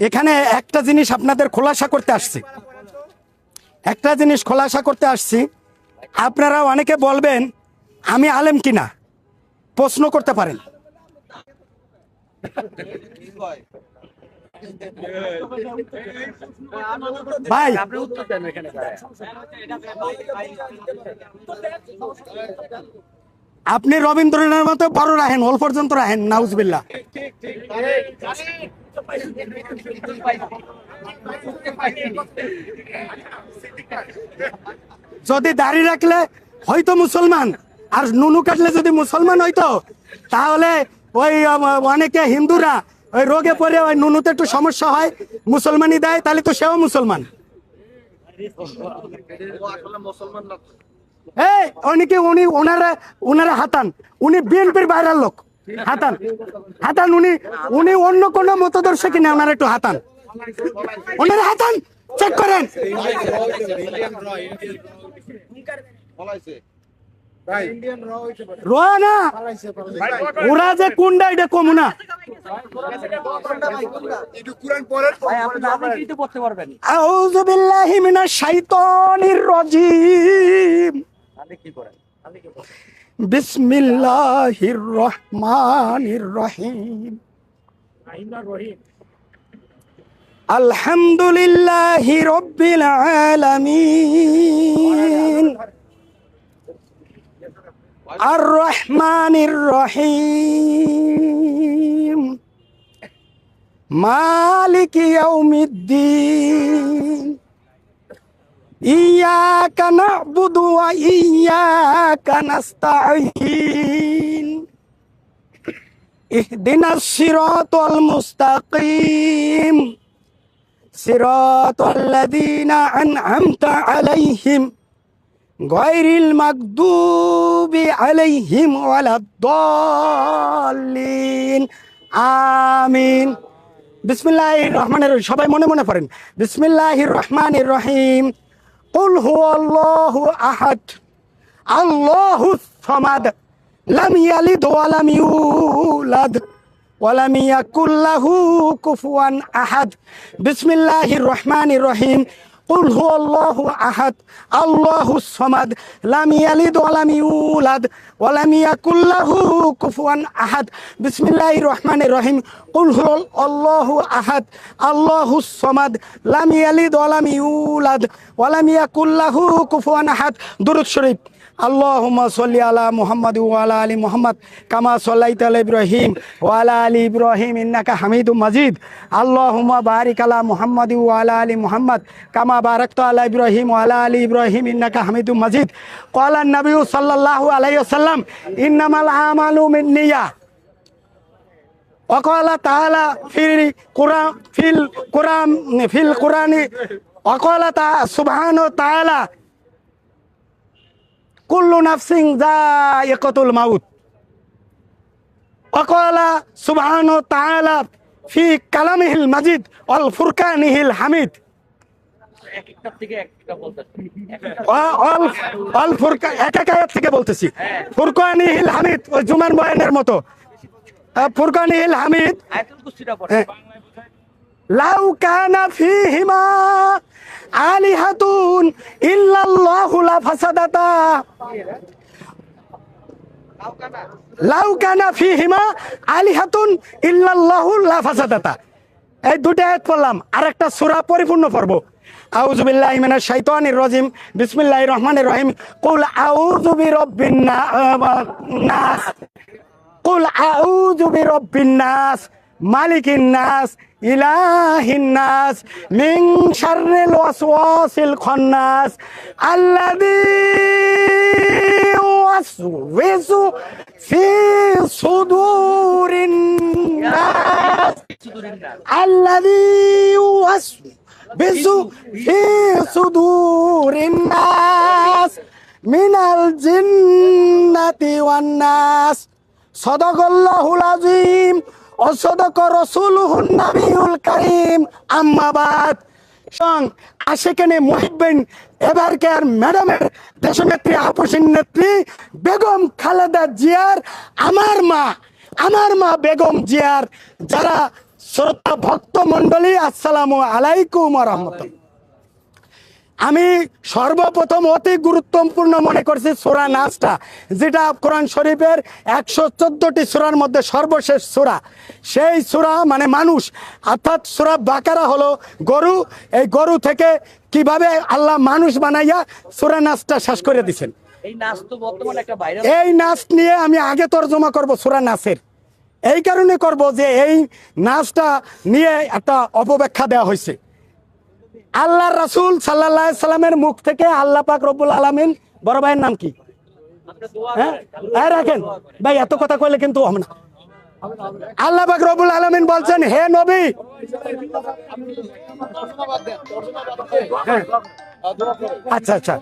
এখানে একটা জিনিস আপনাদের খোলাসা করতে আসছি, আপনারা অনেকে বলবেন আমি আলেম কিনা প্রশ্ন করতে পারেন। ভাই আপনি রবীন্দ্রনাথের মতো বড় রাহেন, ওল পর্যন্ত রাহেন, নাউজবিল্লাহ। যদি দাড়ি রাখলে হয়তো মুসলমান, আর নুনু কাটলে যদি মুসলমান হইতো, তাহলে ওই অনেকে হিন্দুরা ওই রোগে পড়ে ওই নুনুতে একটু সমস্যা হয়, মুসলমানি দেয়, তাহলে তো সেও মুসলমান। এই অনেকে ওনারা হাতান, উনি বিএনপির বাইরের লোক, হাতান উনি অন্য কোন মতদর্শ কিনা, ওনারা একটু হাতান, ওনারা হাতান, চেক করেন। না ওরা যে কোনটা এটা কমু না। আউযু বিল্লাহি মিনাশ শাইতানির রাজীম। বিসমিল্লাহির রহমানির রহিম। আলহামদুলিল্লাহি রাব্বিল আলামিন আর রহমানির রহিম মালিকি ইয়াউমিদ্দিন ইয়াকা না'বুদু ওয়া ইয়াকা নাস্তাঈন ইহদিনাস সিরাতাল মুস্তাকিম সিরাতাল লাযীনা আন'আমতা আলাইহিম গায়রিল মাগদুবি আলাইহিম ওয়ালাদ-দাল্লিন। আমিন। বিসমিল্লাহির রহমানির রহিম। সবাই মনে মনে পড়েন, বিসমিল্লাহির রহমানির রহিম। কুল হুয়াল্লাহু আহাদ আল্লাহুস সামাদ লাম ইয়ালিদ ওয়া লাম ইউলাদ ওয়া লাম ইয়াকুল লাহু কুফুয়ান আহাদ। বিসমিল্লাহির রহমানির রহিম। কুল হুয়াল্লাহু আহাদ আল্লাহুস সামাদ লাম ইয়ালিদ ওয়া লাম ইউলাদ ওয়া লাম ইয়াকুল লাহু কুফুয়ান আহাদ। বিসমিল্লাহির রহমানির রহিম। কুল হুয়াল্লাহু আহাদ আল্লাহুস সামাদ লাম ইয়ালিদ ওয়া লাম ইউলাদ ওয়া লাম ইয়াকুল লাহু কুফুয়ান আহাদ। দুরূদ শরীফ। আল্লাহুম্মা সাল্লি আলা মুহাম্মাদ ওয়া আলা আলি মুহাম্মাদ কামা সাল্লাইতা আলা ইব্রাহিম ওয়া আলা আলি ইব্রাহিম ইন্নাকা হামিদুম মাজিদ। আল্লাহুম্মা বারিক আলা মুহাম্মাদ ওয়া আলা আলি মুহাম্মাদ কামা বারাকতা আলা ইব্রাহিম ওয়া আলা আলি ইব্রাহিম ইন্নাকা হামিদুম মাজিদ। ক্বালা নবী সাল্লাল্লাহু আলাইহি ওয়াসাল্লাম ইন্নামাল আমালু বিন্নিয়া ওয়া ক্বালা তাআলা ফিল কুরআনি ওয়া ক্বালা সুবহানাহু তাআলা কুল্লু নাফসিন যায়িকাতুল মাউত। ওয়া ক্বালা সুবহানাহু তাআলা ফি কালামিহিল মাজিদ ওয়াল ফুরকানিহিল হামিদ। অল ফুরকান এক আয়াত থেকে বলতেছি। ফুরকানিহিল হামিদ ওই জুমার বয়ানের মতো। ফুরকানিহিল হামিদ। লাউ কানা ফীহিমা আলিহাতুন ইল্লাল্লাহু লা ফাসাদাতা। লাউ কানা ফীহিমা আলিহাতুন ইল্লাল্লাহু লা ফাসাদাতা। এই দুটো আয়াত পড়লাম, আরেকটা সূরা পরিপূর্ণ পড়ব। আউযু বিল্লাহি মিনাশ শাইতানির রাজিম। বিসমিল্লাহির রহমানির রহিম। কুল আউযু বিরাব্বিন নাস কুল আউযু বিরাব্বিন নাস মালিকিন নাস ইলাহিন নাস মিন শাররিল ওয়াসওয়াসিল খান্নাস আল্লাযী ইউওয়াসওয়িসু ফি সুদুরিন নাস আল্লাযী ইউওয়াসওয়িসু ফি সুদুরিন নাস মিনাল জিন্নাতি ওয়ান নাস। সাদাকাল্লাহুল আযীম ওয়া সাদাকা রাসূলুহুন নাবিয়ুল কারীম। আম্মা বাদ। আশিকানে মুহিব্বিন এবারকার ম্যাডামের দেশনেত্রী আপসীন নেত্রী বেগম খালেদা জিয়ার আমার মা বেগম জিয়ার যারা শ্রোতা ভক্ত মণ্ডলী, আসসালামু আলাইকুম ওয়া রাহমাতুল্লাহ। আমি সর্বপ্রথম অতি গুরুত্বপূর্ণ মনে করছি সূরা নাসটা, যেটা কোরআন শরীফের 114টি সূরার মধ্যে সর্বশেষ সূরা। সেই সূরা মানে মানুষ, অর্থাৎ সূরা বাকারা হলো গরু। এই গরু থেকে কিভাবে আল্লাহ মানুষ বানাইয়া সূরা নাসটা শেষ করে দিয়েছেন। এই নাস নিয়ে আমি আগে তর্জমা করব সূরা নাসের। এই কারণে করব যে এই নাসটা নিয়ে একটা অপব্যাখ্যা দেওয়া হয়েছে। আল্লাহ রাসূল সাল্লাল্লাহু আলাইহি সাল্লামের মুখ থেকে আল্লাহ পাক রব্বুল আলামিন, বড় ভাইয়ের নাম কি? হ্যাঁ রাখেন ভাই, এত কথা কইলে কিন্তু হবে না। আল্লাহ পাক রব্বুল আলামিন বলছেন, হে নবী, আচ্ছা আচ্ছা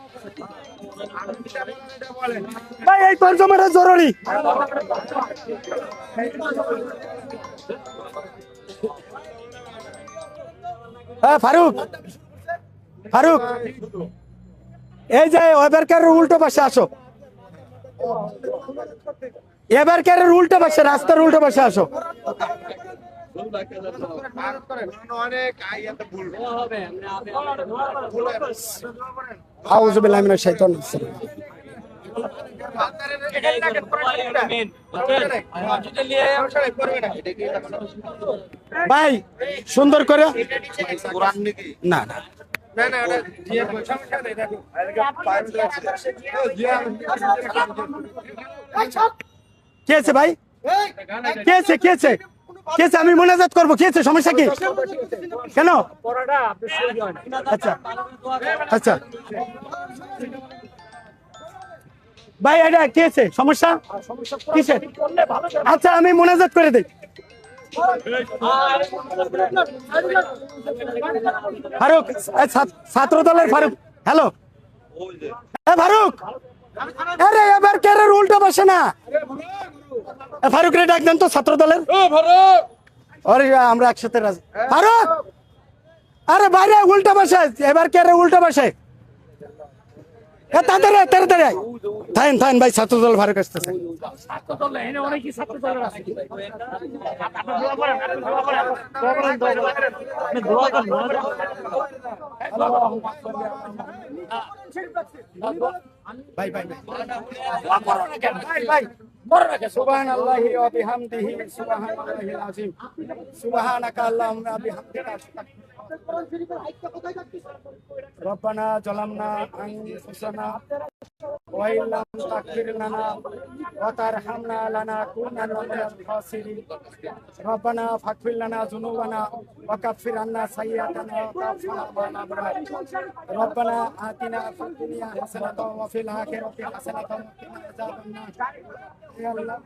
ভাই, এই তরজমাটা জরুরি। হ্যাঁ ফারুক, ফারুক এই যে এবারকারের উল্টো পাশে আসো, এবারকারের উল্টো পাশে, রাস্তার উল্টো পাশে আসো। আউযু বিল্লাহি মিনাশ শাইতানির রাজিম। ভাই সুন্দর করে না না কেছে ভাই, কেছে কেছে কেছে, আমি মোনাজাত করবো। কেছে, সমস্যা কি? কেন? আচ্ছা আচ্ছা ভাই, এটা কেছে, সমস্যা কিসের? আচ্ছা আমি মোনাজাত করে দিই। ফারুক, ছাত্র দলের ফারুক, হ্যালো ফারুক, আরে এবার কেরের উল্টো বসে না, ফারুক রে ডাক দেন তো ছাত্র দলের। আরে আমরা একসাথে রাজি। ফারুক, আরে বাইরে উল্টো বসে, এবার কেরে উল্টো বসে। তাড়াতাড়ি তাড়াতাড়ি থাইন থাইন ভাই, ছাত্র দল ফারুক আসতেছে। ভাই ভাই ভাই, সুবহানাল্লাহি ওয়া বিহামদিহি, সুবহানাল্লাহিল আযীম, সুবহানাকা আল্লাহুম্মা বিহামদিকা, রব্বানা যালামনা আনফুসানা ওয়া ইল্লাম তাগফির লানা ওয়া তারহামনা লানাকুনান্না মিনাল খাসিরিন, রব্বানা ফাগফির লানা যুনুবানা ওয়া কাফির আন্না সাইয়্যাতানা ওয়া তাওফানা মা'আল আবরার, রব্বানা আতিনা ফিদ দুনিয়া হাসানাতাও ওয়া ফিল আখিরাতি হাসানাতাও ওয়া কিনা আযাবান নার। ইয়া আল্লাহ